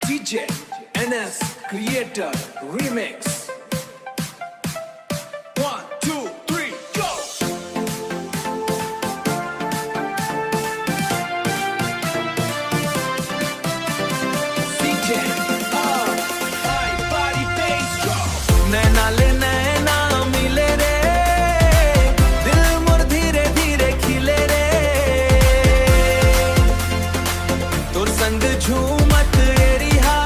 DJ NS Creator Remix. 1, 2, 3, go! CJ high body bass drum. नैना ले नैना मिले रे, दिल मोर धीरे धीरे खिले रे, तोर संग झूमत एरिहा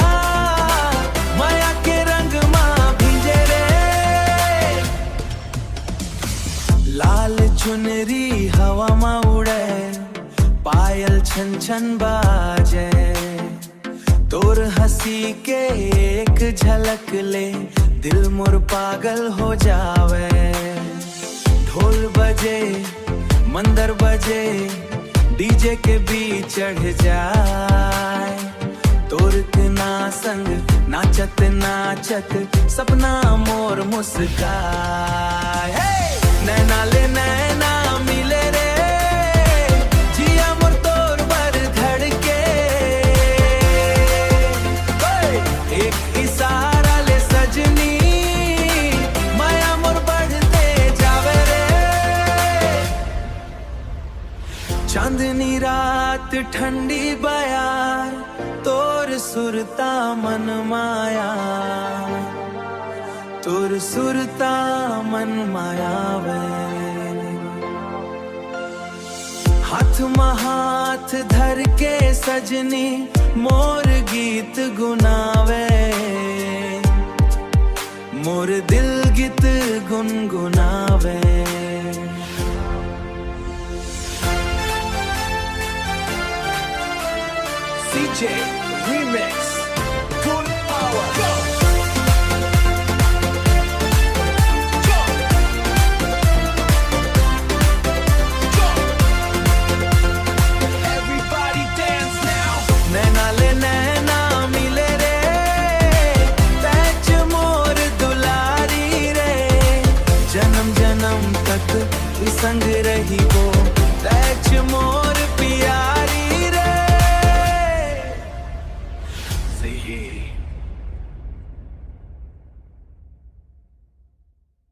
माया के रंग मां भिंजे रे। लाल चुनरी हवा मां उड़े, पायल छन छन बाजे, तोर हंसी के एक झलक ले दिल मोर पागल हो जावे। ढोल बजे मंदर बजे, डीजे के बीच चढ़ जाए, तोर के ना संग नाचत नाचत सपना मोर मुस्काए। नैना ले नैना मिले रे, जिया मोर तोर बर धड़के, एक इशारा ले सजनी माया मोर बढ़ते जावे रे। चांदनी रात ठंडी बयार, तोर सुरता मन माया, तोर सुरता मन मायावे। हाथ में हाथ धर के सजनी मोर गीत गुनावे, मोर दिल गीत गुनगुनावे। CJ Remix. Full power. Go. Go. Go. Everybody dance now. नैना ले नैना मिले रे, पैच मोर दुलारी रे, जन्म जन्म तक संग रही वो पैच मोर